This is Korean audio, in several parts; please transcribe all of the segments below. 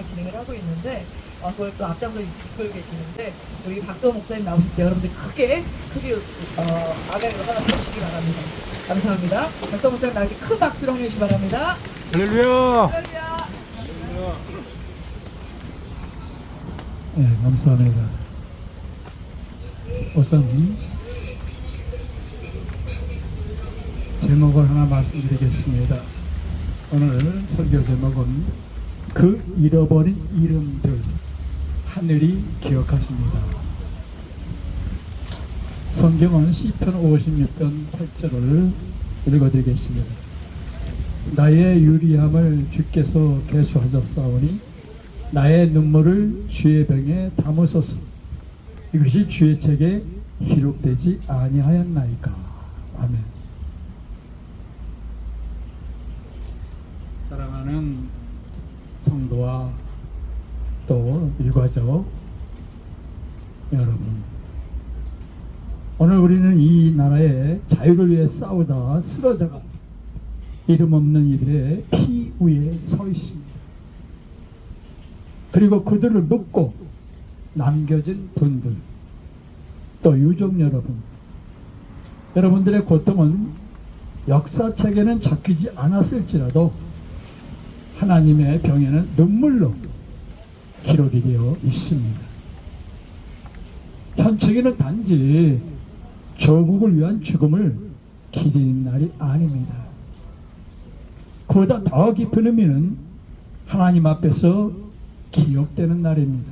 방송을 진행을 하고 있는데 그걸 또 앞장서 이끌고 계시는데 우리 박도 목사님 나오실 때 여러분들 크게 아멘을 하나 주시기 바랍니다. 감사합니다. 박도 목사님 나오실 큰 박수로 환영해 주시기 바랍니다. 할렐루야. 할렐루야. 네, 감사합니다. 우선 제목을 하나 말씀드리겠습니다. 오늘 설교 제목은 그 잃어버린 이름들 하늘이 기억하십니다. 성경은 시편 56편 8절을 읽어드리겠습니다. 나의 유리함을 주께서 계수하셨사오니 나의 눈물을 주의 병에 담으소서. 이것이 주의 책에 기록되지 아니하였나이까. 아멘. 사랑하는 성도와 또 유가족 여러분, 오늘 우리는 이 나라의 자유를 위해 싸우다 쓰러져가 이름 없는 이들의 피 위에 서 있습니다. 그리고 그들을 묻고 남겨진 분들, 또 유족 여러분, 여러분들의 고통은 역사책에는 적히지 않았을지라도 하나님의 병에는 눈물로 기록이 되어 있습니다. 현책에는 단지 조국을 위한 죽음을 기리는 날이 아닙니다. 그보다 더 깊은 의미는 하나님 앞에서 기억되는 날입니다.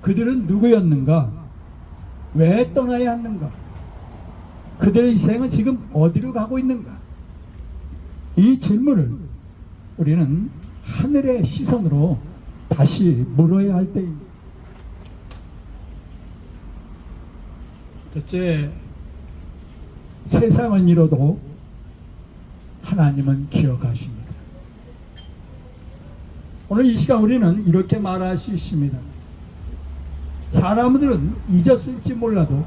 그들은 누구였는가? 왜 떠나야 했는가? 그들의 인생은 지금 어디로 가고 있는가? 이 질문을 우리는 하늘의 시선으로 다시 물어야 할 때입니다. 첫째, 세상은 잃어도 하나님은 기억하십니다. 오늘 이 시간 우리는 이렇게 말할 수 있습니다. 사람들은 잊었을지 몰라도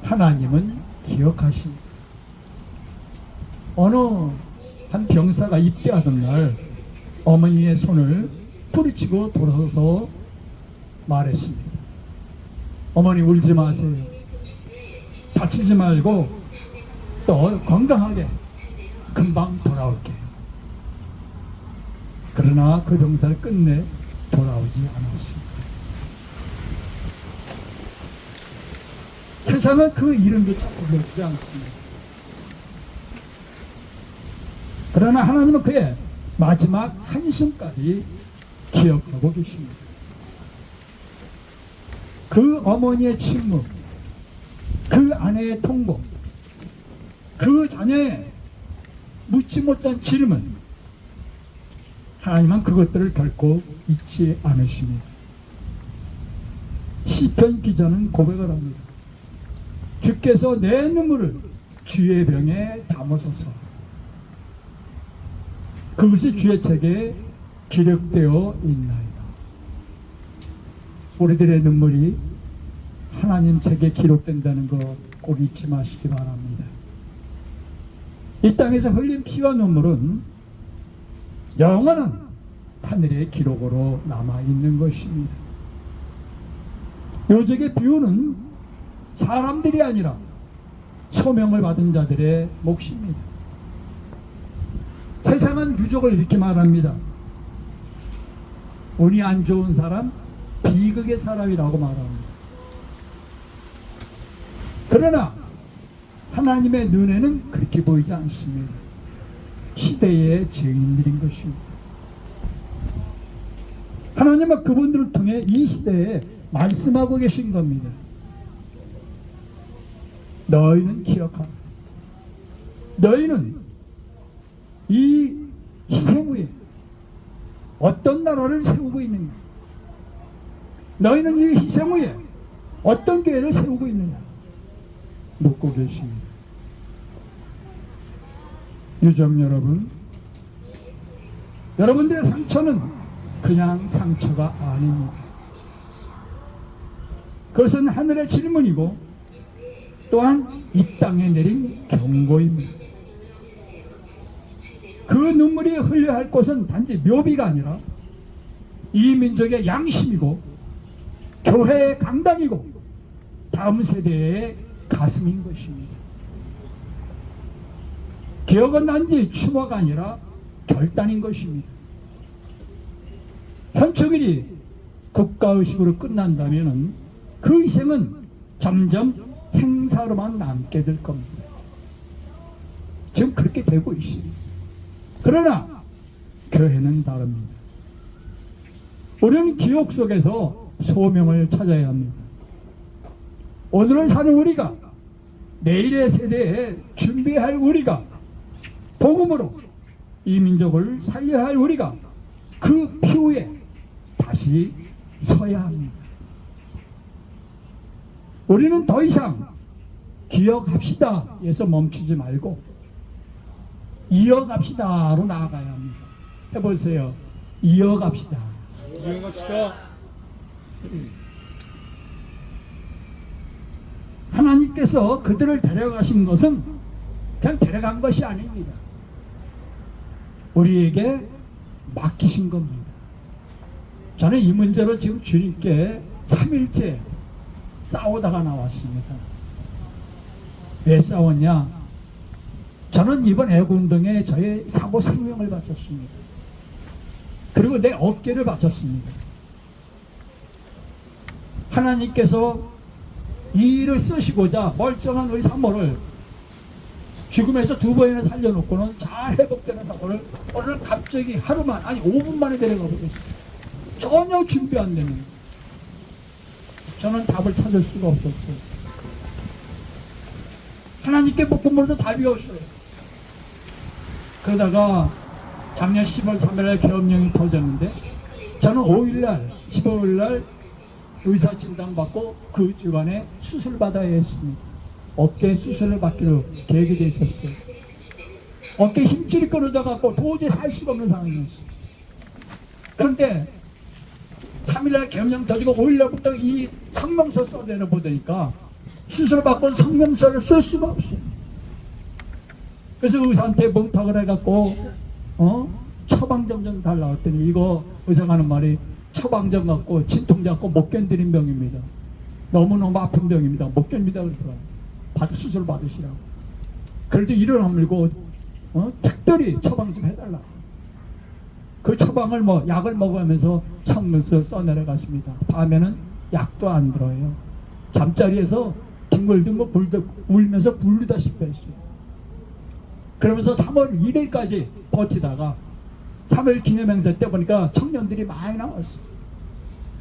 하나님은 기억하십니다. 어느 한 병사가 입대하던 날 어머니의 손을 뿌리치고 돌아서서 말했습니다. 어머니, 울지 마세요. 다치지 말고 또 건강하게 금방 돌아올게요. 그러나 그 병사를 끝내 돌아오지 않았습니다. 세상은 그 이름조차 불러주지 않습니다. 그러나 하나님은 그의 마지막 한숨까지 기억하고 계십니다. 그 어머니의 침묵, 그 아내의 통곡, 그 자녀의 묻지 못한 질문, 하나님은 그것들을 결코 잊지 않으십니다. 시편 기자는 고백을 합니다. 주께서 내 눈물을 주의 병에 담으소서. 그것이 주의 책에 기록되어 있나이다. 우리들의 눈물이 하나님 책에 기록된다는 거 꼭 잊지 마시기 바랍니다. 이 땅에서 흘린 피와 눈물은 영원한 하늘의 기록으로 남아있는 것입니다. 요적의 비유는 사람들이 아니라 소명을 받은 자들의 몫입니다. 세상은 유족을 이렇게 말합니다. 운이 안 좋은 사람, 비극의 사람이라고 말합니다. 그러나 하나님의 눈에는 그렇게 보이지 않습니다. 시대의 죄인들인 것입니다. 하나님은 그분들을 통해 이 시대에 말씀하고 계신 겁니다. 너희는 기억하라. 너희는 이 희생 후에 어떤 나라를 세우고 있느냐? 너희는 이 희생 후에 어떤 교회를 세우고 있느냐? 묻고 계십니다. 유족 여러분, 여러분들의 상처는 그냥 상처가 아닙니다. 그것은 하늘의 질문이고 또한 이 땅에 내린 경고입니다. 그 눈물이 흘려야 할 곳은 단지 묘비가 아니라 이 민족의 양심이고 교회의 강단이고 다음 세대의 가슴인 것입니다. 기억은 단지 추모가 아니라 결단인 것입니다. 현충일이 국가의식으로 끝난다면 그 희생은 점점 행사로만 남게 될 겁니다. 지금 그렇게 되고 있습니다. 그러나 교회는 다릅니다. 우리는 기억 속에서 소명을 찾아야 합니다. 오늘을 사는 우리가, 내일의 세대에 준비할 우리가, 복음으로 이 민족을 살려야 할 우리가 그 피후에 다시 서야 합니다. 우리는 더 이상 기억합시다 에서 멈추지 말고 이어갑시다로 나아가야 합니다. 해보세요. 이어갑시다. 이어갑시다. 하나님께서 그들을 데려가신 것은 그냥 데려간 것이 아닙니다. 우리에게 맡기신 겁니다. 저는 이 문제로 지금 주님께 3일째 싸우다가 나왔습니다. 왜 싸웠냐? 저는 이번 애국운동에 저의 사고 생명을 바쳤습니다. 그리고 내 어깨를 바쳤습니다. 하나님께서 이 일을 쓰시고자 멀쩡한 우리 산모를 죽음에서 2번이나 살려놓고는 잘 회복되는 사고를 오늘 갑자기 하루만, 아니 5분 만에 데려가 버렸어요. 전혀 준비 안 되는. 저는 답을 찾을 수가 없었어요. 하나님께 묻고물도 답이 없어요. 그러다가 작년 10월 3일날 계엄령이 터졌는데 저는 5일날 15일날 의사 진단 받고 그 주간에 수술 받아야 했습니다. 어깨 수술을 받기로 계획이 돼 있었어요. 어깨 힘줄이 끊어져 갖고 도저히 살 수가 없는 상황이었어요. 그런데 3일날 계엄령 터지고 5일날부터 이 성명서 써내려 보니까 수술 받고 성명서를 쓸 수가 없어요. 그래서 의사한테 부탁을 해갖고 처방전 좀 달라고 했더니 이거 의사가 하는 말이 처방전 갖고 진통 잡고 못 견디는 병입니다. 너무너무 아픈 병입니다. 못 견디다 그러더라고요. 수술 받으시라고. 그래도 이를 하물고 특별히 처방 좀 해달라고. 그 처방을 약을 먹으면서 성명서를 써내려갔습니다. 밤에는 약도 안 들어요. 잠자리에서 뒹굴뒹굴 울면서 부르다시피 했어요. 그러면서 3월 1일까지 버티다가 3일 기념행사 때 보니까 청년들이 많이 나왔어요.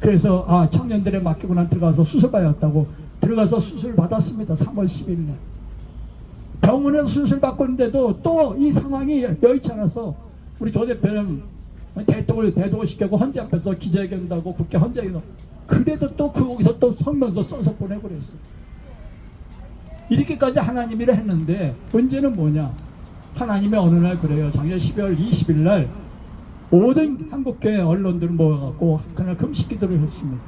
그래서 청년들의 맡기고 난 들어가서 수술 받았다고 들어가서 수술 받았습니다. 3월 10일날 병원에서 수술 받고 있는데도 또 이 상황이 여의치 않아서 우리 조 대표는 대통을 시키고 헌재 앞에서 기자회견도 하고 국회 헌재회견도, 그래도 또 거기서 또 성명서 써서 보내버렸어요. 이렇게까지 하나님 일을 했는데 문제는 뭐냐? 하나님의 어느 날 그래요. 작년 12월 20일 날 모든 한국교회 언론들을 모여갖고 그날 금식 기도를 했습니다.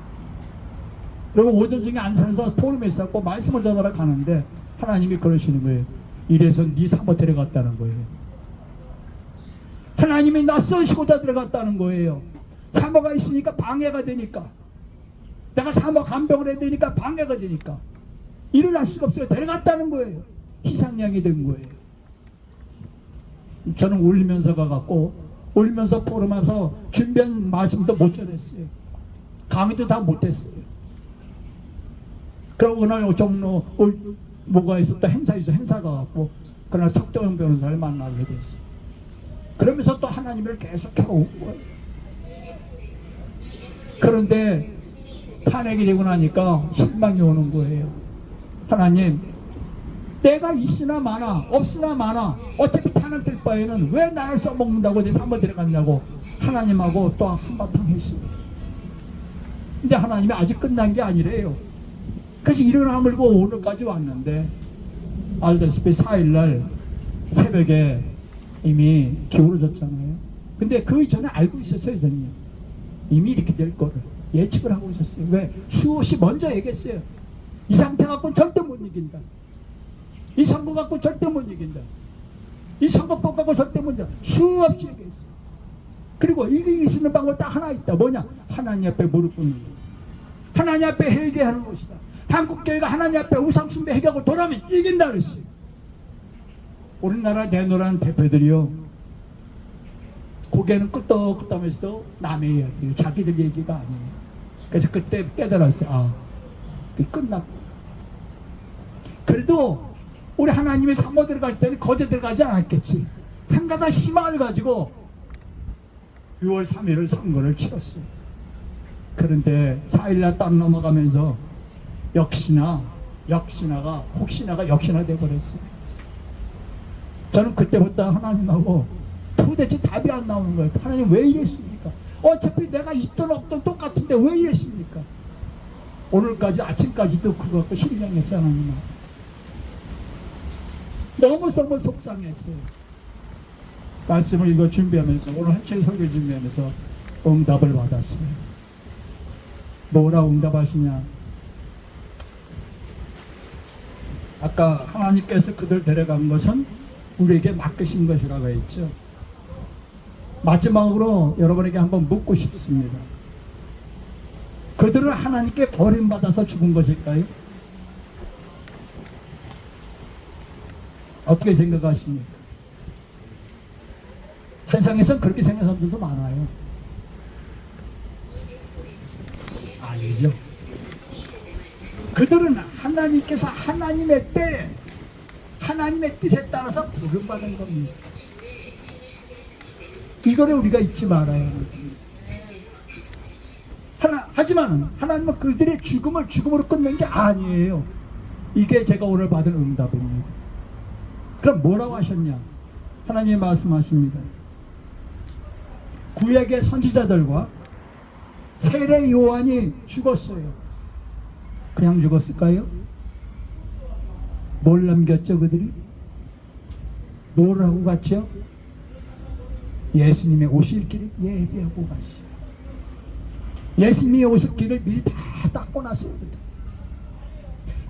그리고 오전 중에 안산에서 포럼에 있었고 말씀을 전하러 가는데 하나님이 그러시는 거예요. 이래서 네 사모 데려갔다는 거예요. 하나님이 낯서시고자 들어갔다는 거예요. 사모가 있으니까 방해가 되니까, 내가 사모 간병을 해야 되니까 방해가 되니까 일어날 수가 없어요. 데려갔다는 거예요. 희생양이 된 거예요. 저는 울면서 가갖고 울면서 포럼하면서 준비한 말씀도 못 전했어요. 강의도 다 못했어요. 그리고 그날 종로 뭐가 있었다, 행사 가갖고 그날 석정영 변호사를 만나게 됐어요. 그러면서 또 하나님을 계속 해온 거예요. 그런데 탄핵이 되고 나니까 실망이 오는 거예요. 하나님, 때가 있으나 마나 없으나 마나 어차피 탄핵될 바에는 왜 나를 써먹는다고 내 삶을 데려갔냐고 하나님하고 또 한바탕 했습니다. 근데 하나님이 아직 끝난 게 아니래요. 그래서 일어나 물고 오늘까지 왔는데 알다시피 4일날 새벽에 이미 기울어졌잖아요. 근데 그 이전에 알고 있었어요. 저는 이미 이렇게 될 거를 예측을 하고 있었어요. 왜? 수호씨 먼저 얘기했어요. 이 상태 갖고는 절대 못 이긴다. 이 선거 갖고 절대 못 이긴다. 이 선거법 가고서 때문에 수없이 얘기했어요. 그리고 이길 수 있는 방법 딱 하나 있다. 뭐냐? 하나님 앞에 무릎 꿇는 거. 하나님 앞에 회개하는 것이다. 한국교회가 하나님 앞에 우상숭배 회개하고 돌아오면 이긴다 그랬어요. 우리나라 내노란 대표들이요, 고개는 끄덕끄덕하면서도 남의 이야기예요. 자기들 얘기가 아니에요. 그래서 그때 깨달았어요. 아, 그게 끝났고. 그래도 우리 하나님의 사모 들어갈 때는 거저 들어가지 않았겠지. 한 가지 희망을 가지고 6월 3일을 선거를 치렀어요. 그런데 4일날 딱 넘어가면서 역시나가 역시나 돼버렸어요. 저는 그때부터 하나님하고 도대체 답이 안 나오는 거예요. 하나님 왜 이랬습니까? 어차피 내가 있든 없든 똑같은데 왜 이랬습니까? 오늘까지 아침까지도 그거 갖고 실명했어요. 하나님하고 너무 속상했어요. 말씀을 이거 준비하면서 오늘 한철 설교 준비하면서 응답을 받았어요. 뭐라고 응답하시냐? 아까 하나님께서 그들 데려간 것은 우리에게 맡기신 것이라고 했죠. 마지막으로 여러분에게 한번 묻고 싶습니다. 그들은 하나님께 버림받아서 죽은 것일까요? 어떻게 생각하십니까? 세상에선 그렇게 생각하는 분도 많아요. 아니죠. 그들은 하나님께서 하나님의 때, 하나님의 뜻에 따라서 부름받은 겁니다. 이거를 우리가 잊지 말아야 합니다. 하지만 하나님은 그들의 죽음을 죽음으로 끝낸 게 아니에요. 이게 제가 오늘 받은 응답입니다. 그럼 뭐라고 하셨냐? 하나님이 말씀하십니다. 구약의 선지자들과 세례 요한이 죽었어요. 그냥 죽었을까요? 뭘 남겼죠 그들이? 뭘 하고 갔죠? 예수님의 오실 길을 예비하고 갔어요. 예수님이 오실 길을 미리 다 닦고 났어요.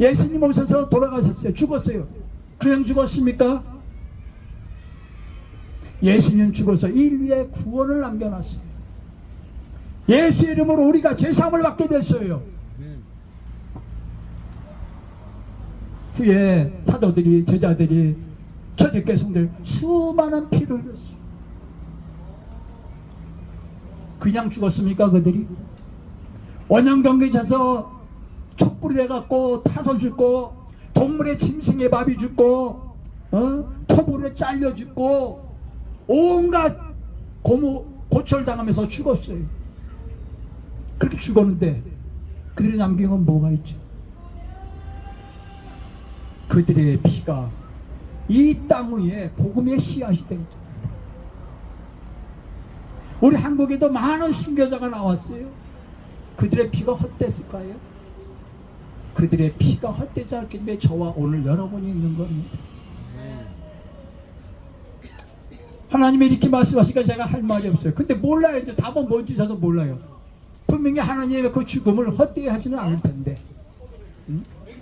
예수님 오셔서 돌아가셨어요. 죽었어요. 그냥 죽었습니까? 예수님 죽어서 인류의 구원을 남겨놨어요. 예수 이름으로 우리가 제사함을 받게 됐어요. 후에 사도들이, 제자들이, 초대교회 성도들 수많은 피를 흘렸어요. 그냥 죽었습니까 그들이? 원형경기 차서 촛불을 해갖고 타서 죽고, 동물의 짐승의 밥이 죽고, 토불에 잘려 죽고, 온갖 고철당하면서 죽었어요. 그렇게 죽었는데 그들이 남긴 건 뭐가 있죠? 그들의 피가 이 땅 위에 복음의 씨앗이 된 겁니다. 우리 한국에도 많은 순교자가 나왔어요. 그들의 피가 헛됐을까요? 그들의 피가 헛되지 않기 때문에 저와 오늘 여러분이 있는 겁니다. 하나님이 이렇게 말씀하시니까 제가 할 말이 없어요. 근데 몰라요. 이제 답은 뭔지 저도 몰라요. 분명히 하나님의 그 죽음을 헛되이 하지는 않을 텐데.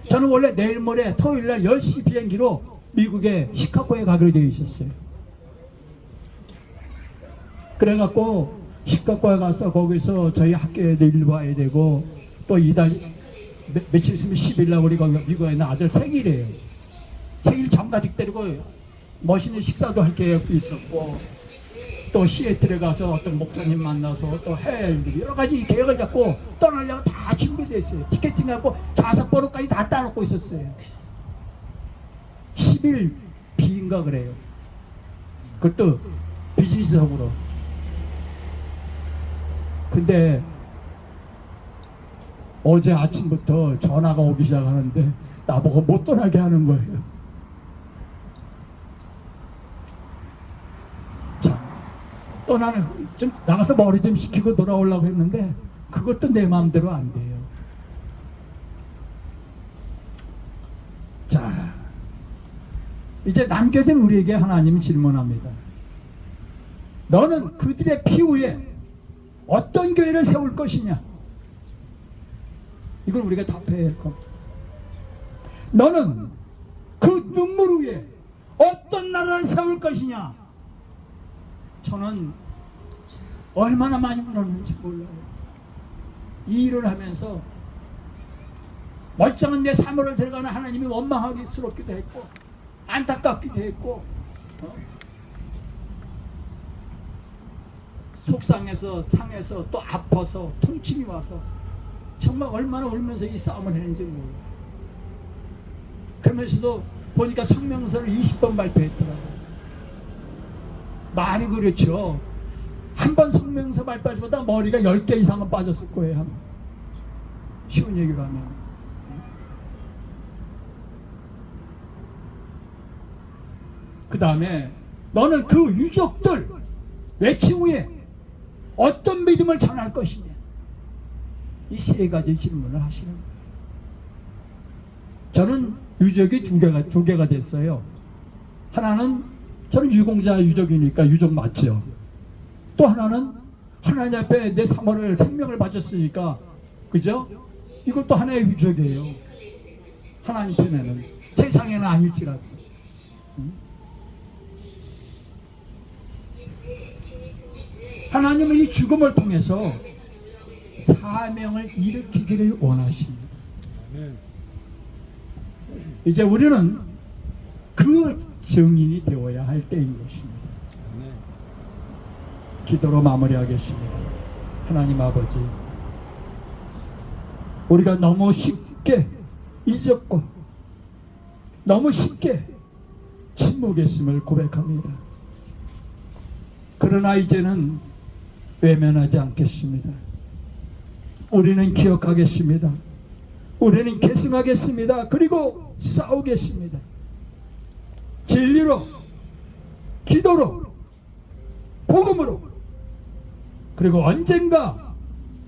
저는 원래 내일 모레 토요일날 10시 비행기로 미국의 시카고에 가기로 되어 있었어요. 그래갖고 시카고에 가서 거기서 저희 학교에도 일 봐야 되고, 또 이달 며칠 있으면 10일날 우리가 미국에 있는 아들 생일이에요. 생일 장가직 때리고 멋있는 식사도 할 계획도 있었고, 또 시애틀에 가서 어떤 목사님 만나서 또 해외 여러 가지 계획을 잡고 떠나려고 다 준비되어 있어요. 티켓팅하고 좌석번호까지 다 따놓고 있었어요. 10일 비인가 그래요. 그것도 비즈니스석으로. 근데 어제 아침부터 전화가 오기 시작하는데 나보고 못 떠나게 하는 거예요. 떠나는, 좀 나가서 머리 좀 식히고 돌아오려고 했는데 그것도 내 마음대로 안 돼요. 자, 이제 남겨진 우리에게 하나님이 질문합니다. 너는 그들의 피 위에 어떤 교회를 세울 것이냐? 이걸 우리가 답해야 할 겁니다. 너는 그 눈물 위에 어떤 나라를 세울 것이냐. 저는 얼마나 많이 울었는지 몰라요. 이 일을 하면서 멀쩡한 내 사물을 들어가는 하나님이 원망하기스럽기도 했고 안타깝기도 했고 속상해서 상해서 또 아파서 통증이 와서 정말 얼마나 울면서 이 싸움을 했는지 몰라요. 그러면서도 보니까 성명서를 20번 발표했더라고요. 말이 그렇죠. 한 번 성명서 발표하기보다 머리가 10개 이상은 빠졌을 거예요. 쉬운 얘기로 하면. 그 다음에 너는 그 유족들 외침 후에 어떤 믿음을 전할 것이냐. 이 세 가지 질문을 하시는 거예요. 저는 유족이 두 개가 됐어요. 하나는 저는 유공자 유족이니까 유족 맞죠. 또 하나는 하나님 앞에 내 사모를 생명을 바쳤으니까 그죠? 이걸 또 하나의 유족이에요. 하나님 편에는 세상에는 아닐지라도. 하나님은 이 죽음을 통해서 사명을 일으키기를 원하십니다. 이제 우리는 그 증인이 되어야 할 때인 것입니다. 기도로 마무리하겠습니다. 하나님 아버지, 우리가 너무 쉽게 잊었고 너무 쉽게 침묵했음을 고백합니다. 그러나 이제는 외면하지 않겠습니다. 우리는 기억하겠습니다. 우리는 계승하겠습니다. 그리고 싸우겠습니다. 진리로, 기도로, 복음으로, 그리고 언젠가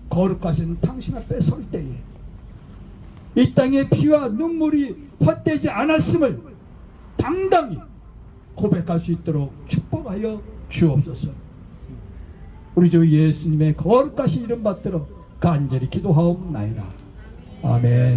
거룩하신 당신 앞에 설 때에 이 땅의 피와 눈물이 헛되지 않았음을 당당히 고백할 수 있도록 축복하여 주옵소서. 우리 주 예수님의 거룩하신 이름 받들어 간절히 기도하옵나이다. 아멘.